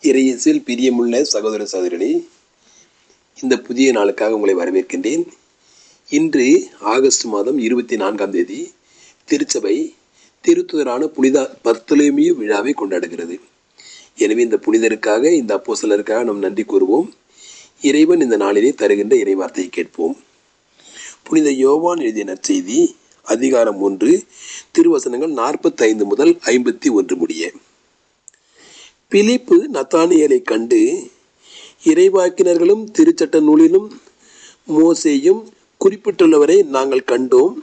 இறையேசுவில் பிரியமுள்ள சகோதர சகோதரிகளே, இந்த புதிய நாளுக்காக உங்களை வரவேற்கின்றேன். இன்று ஆகஸ்ட் மாதம் 24ஆம் தேதி திருச்சபை திருத்துதரான புனித பர்த்தலோமியு விழாவை கொண்டாடுகிறது. எனவே இந்த புனிதருக்காக, இந்த அப்போஸ்தலருக்காக நாம் நன்றி கூறுவோம். இறைவன் இந்த நாளிலே தருகின்ற இறைவார்த்தையை கேட்போம். புனித யோவான் எழுதிய நற்செய்தி அதிகாரம் 1 திருவசனங்கள் 45 முதல் 51 முடிய. பிலிப்பு நத்தானியேலை கண்டு, இறைவாக்கினர்களும் திருச்சட்ட நூலிலும் மோசேயும் குறிப்பிட்டுள்ளவரை நாங்கள் கண்டோம்.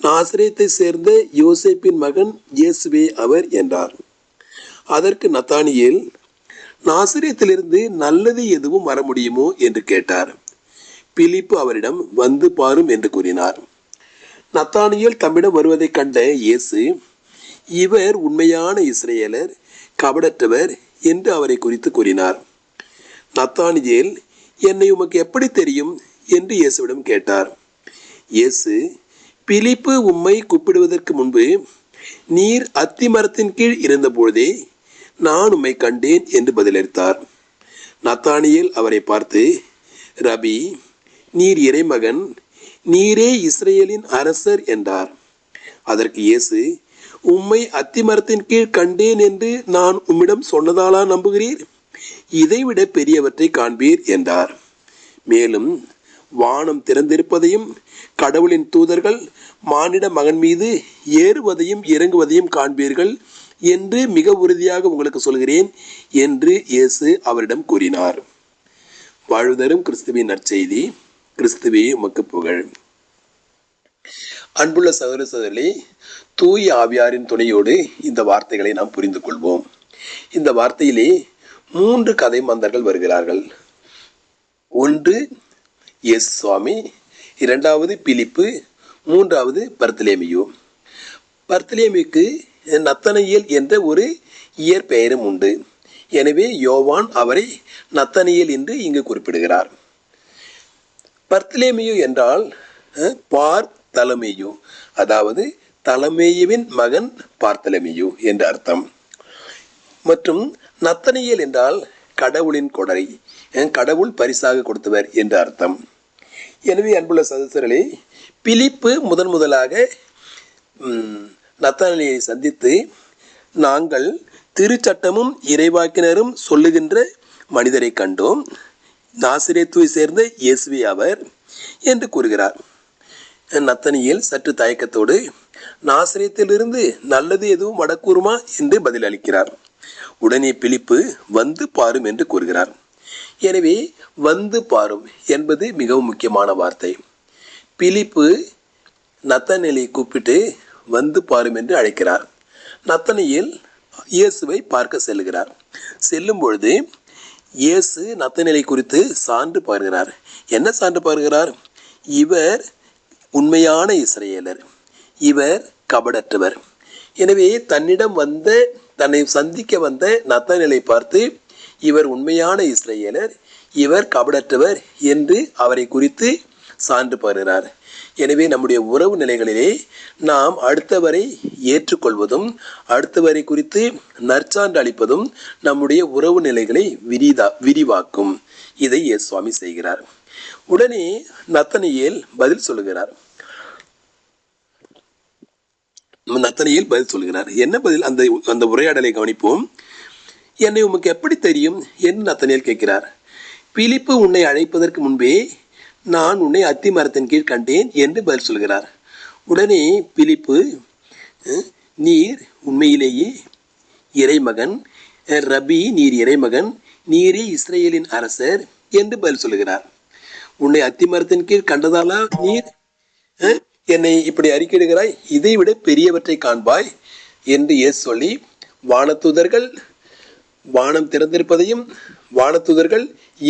நாசரேத்தை சேர்ந்த யோசேப்பின் மகன் இயேசுவே அவர் என்றார். அதற்கு நத்தானியேல், நாசரேத்திலிருந்து நல்லது எதுவும் வர முடியுமோ என்று கேட்டார். பிலிப்பு அவரிடம், வந்து பாரும் என்று கூறினார். நத்தானியேல் தம்மிடம் வருவதைக் கண்ட இயேசு, இவர் உண்மையான இஸ்ரவேலர், கபடற்றவர் என்று அவரை குறித்து கூறினார். நத்தானியேல், என்னை உமக்கு எப்படி தெரியும் என்று இயேசுவிடம் கேட்டார். இயேசு, பிலிப்பு உம்மை கூப்பிடுவதற்கு முன்பு நீர் அத்தி மரத்தின் கீழ் இருந்தபொழுதே நான் உம்மை கண்டேன் என்று பதிலளித்தார். நத்தானியேல் அவரை பார்த்து, ரபி, நீர் இறைமகன், நீரே இஸ்ரேலின் அரசர் என்றார். அதற்கு இயேசு, உம்மை அத்திமரத்தின் கீழ் கண்டேன் என்று நான் உம்மிடம் சொன்னதாலா நம்புகிறீர்? இதைவிட பெரியவற்றை காண்பீர் என்றார். மேலும், வானம் திறந்திருப்பதையும் கடவுளின் தூதர்கள் மானிட மகன் மீது ஏறுவதையும் இறங்குவதையும் காண்பீர்கள் என்று மிக உறுதியாக உங்களுக்கு சொல்கிறேன் என்று இயேசு அவரிடம் கூறினார். வாழ்வுதரும் கிறிஸ்துவின் நற்செய்தி. கிறிஸ்துவே உமக்கு புகழ். அன்புள்ள சகோதர சகோதரிகளே, தூய ஆவியாரின் துணையோடு இந்த வார்த்தைகளை நாம் புரிந்து கொள்வோம். இந்த வார்த்தையிலே 3 கதை மாந்தர்கள் வருகிறார்கள். ஒன்று இயேசு சுவாமி, 2வது பிலிப்பு, 3வது பர்த்தலோமியு. பர்த்தலோமியுக்கு நத்தனியேல் என்ற ஒரு இயற்பெயரும் உண்டு. எனவே யோவான் அவரை நத்தனியேல் என்று இங்கு குறிப்பிடுகிறார். பர்த்தலோமியு என்றால் பார்த்தலமேயு, அதாவது தலமேயுவின் மகன் பார்த்தலமேயு என்று அர்த்தம். மற்றும் நத்தனியேல் என்றால் கடவுளின் கொடை, கடவுள் பரிசாக கொடுத்தவர் என்று அர்த்தம். எனவே அன்புள்ள சகோதரர்களே, பிலிப்பு முதலாக நத்தனியேலை சந்தித்து, நாங்கள் திருச்சட்டமும் இறைவாக்கினரும் சொல்லுகின்ற மனிதரை கண்டோம், நாசரேத்துவை சேர்ந்த இயேசுவே அவர் என்று கூறுகிறார். நத்தனியேல் சற்று தயக்கத்தோடு, நாசரேத்திலிருந்து நல்லது எதுவும் வடக்கூறுமா என்று பதில் அளிக்கிறார். உடனே பிலிப்பு, வந்து பாரும் என்று கூறுகிறார். எனவே வந்து பாரும் என்பது மிகவும் முக்கியமான வார்த்தை. பிலிப்பு நத்தனியேலை கூப்பிட்டு வந்து பாரும் என்று அழைக்கிறார். நத்தனியேல் இயேசுவை பார்க்க செல்கிறார். செல்லும் பொழுது இயேசு நத்தனியேலை குறித்து சான்று பாருகிறார். என்ன சான்று பாருகிறார்? இவர் உண்மையான இஸ்ரவேலர், இவர் கபடற்றவர். எனவே தன்னை சந்திக்க வந்த நத்தனியேலை பார்த்து, இவர் உண்மையான இஸ்ரவேலர், இவர் கபடற்றவர் என்று அவரை குறித்து சான்று பாருகிறார். எனவே நம்முடைய உறவு நிலைகளிலே நாம் அடுத்தவரை ஏற்றுக்கொள்வதும் அடுத்தவரை குறித்து நற்சான்று அளிப்பதும் நம்முடைய உறவு நிலைகளை விரிவாக்கும். இதை இயேசு சுவாமி செய்கிறார். உடனே நத்தனியேல் பதில் சொல்லுகிறார். என்ன பதில்? அந்த உரையாடலை கவனிப்போம். என்னை உமக்கு எப்படி தெரியும் என்று நத்தனியேல் கேட்கிறார். பிலிப்பு உன்னை அழைப்பதற்கு முன்பே நான் உன்னை அத்தி மரத்தின் கீழ் கண்டேன் என்று பதில் சொல்கிறார். உடனே பிலிப்பு, நீர் உண்மையிலேயே இறைமகன், ரபி, நீர் இறைமகன், நீரே இஸ்ரேலின் அரசர் என்று பதில் சொல்கிறார். உன்னை அத்தி மரத்தின் கீழ் கண்டதாலா நீர் என்னை இப்படி அறிக்கையிடுகிறாய்? இதைவிட பெரியவற்றை காண்பாய் என்று இயேசு சொல்லி, வானம் திறந்திருப்பதையும் வானதூதர்கள்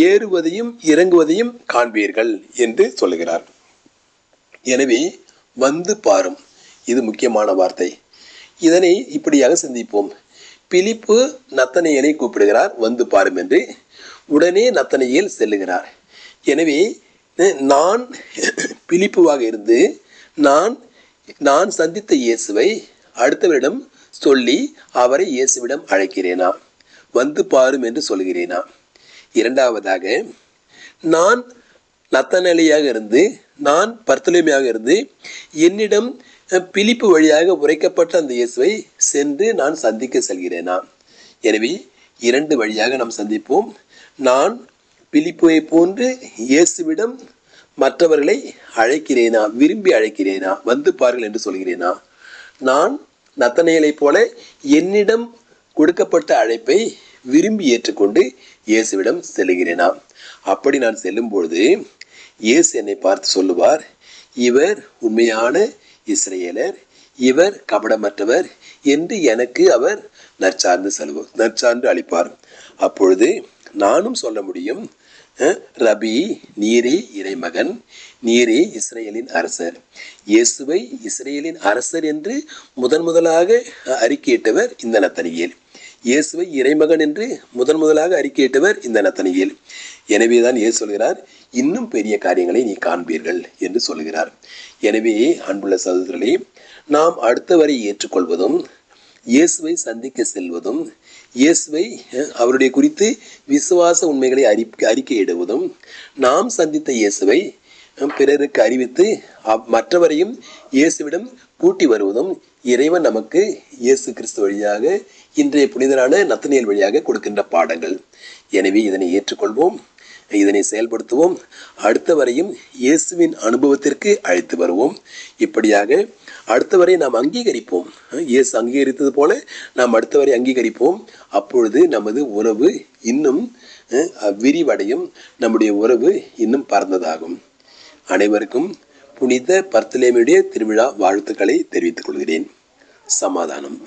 ஏறுவதையும் இறங்குவதையும் காண்பீர்கள் என்று சொல்லுகிறார். எனவே வந்து பாரும், இது முக்கியமான வார்த்தை. இதனை இப்படியாக சிந்திப்போம். பிலிப்பு நத்தனியேலை கூப்பிடுகிறார், வந்து பாரும் என்று. உடனே நத்தனியேல் செல்லுகிறார். எனவே நான் பிலிப்புவாக இருந்து நான் சந்தித்த இயேசுவை அடுத்தவரிடம் சொல்லி அவரை இயேசுவிடம் அழைக்கிறேனா? வந்து பாரும் என்று சொல்கிறேனா? இரண்டாவதாக, நான் நத்தனேலியாக இருந்து, நான் பர்த்தலோமியாக இருந்து, என்னிடம் பிலிப்பு வழியாக உரைக்கப்பட்ட அந்த இயேசுவை சென்று நான் சந்திக்க செல்கிறேனா? எனவே 2 வழியாக நாம் சந்திப்போம். நான் பிலிப்புவை போன்று இயேசுவிடம் மற்றவர்களை அழைக்கிறேனா, விரும்பி அழைக்கிறேனா, வந்து பாருங்கள் என்று சொல்கிறேனா? நான் நத்தனேலை போல என்னிடம் கொடுக்கப்பட்ட அழைப்பை விரும்பி ஏற்றுக்கொண்டு இயேசுவிடம் செல்கிறேனா? அப்படி நான் செல்லும்பொழுது இயேசு என்னை பார்த்து சொல்லுவார், இவர் உண்மையான இஸ்ரவேலர், இவர் கபடமற்றவர் என்று எனக்கு அவர் நற்சான்று அளிப்பார். அப்பொழுது நானும் சொல்ல முடியும், ரபி, நீரே இறைமகன், நீரே இஸ்ரேலின் அரசர். இயேசுவை இஸ்ரேலின் அரசர் என்று முதலாக அறிக்கையிட்டவர் இந்த நத்தனியேல். இயேசுவை இறைமகன் என்று முதலாக அறிக்கையிட்டவர் இந்த நத்தனியேல். எனவேதான் இயேசு சொல்கிறார், இன்னும் பெரிய காரியங்களை நீ காண்பீர்கள் என்று சொல்கிறார். எனவே அன்புள்ள சகோதரர்களே, நாம் அடுத்தவரை ஏற்றுக்கொள்வதும், இயேசுவை சந்திக்க செல்வதும், இயேசுவை அவருடைய குறித்து விசுவாச உண்மைகளை அறிக்கையிடுவதும், நாம் சந்தித்த இயேசுவை பிறருக்கு அறிவித்து மற்றவரையும் இயேசுவிடம் கூட்டி வருவதும் இறைவன் நமக்கு இயேசு கிறிஸ்து வழியாக இன்றைய புனிதரான நத்தனியேல் வழியாக கொடுக்கின்ற பாடங்கள். எனவே இதனை ஏற்றுக்கொள்வோம், இதனை செயல்படுத்துவோம், அடுத்தவரையும் இயேசுவின் அனுபவத்திற்கு அழைத்து வருவோம். இப்படியாக அடுத்தவரை நாம் அங்கீகரிப்போம். இயேசு அங்கீகரித்தது போல நாம் அடுத்தவரை அங்கீகரிப்போம். அப்பொழுது நமது உறவு இன்னும் விரிவடையும், நம்முடைய உறவு இன்னும் பரந்ததாகும். அனைவருக்கும் புனித பர்த்தலேமியுடைய திருவிழா வாழ்த்துக்களை தெரிவித்துக் கொள்கிறேன். சமாதானம்.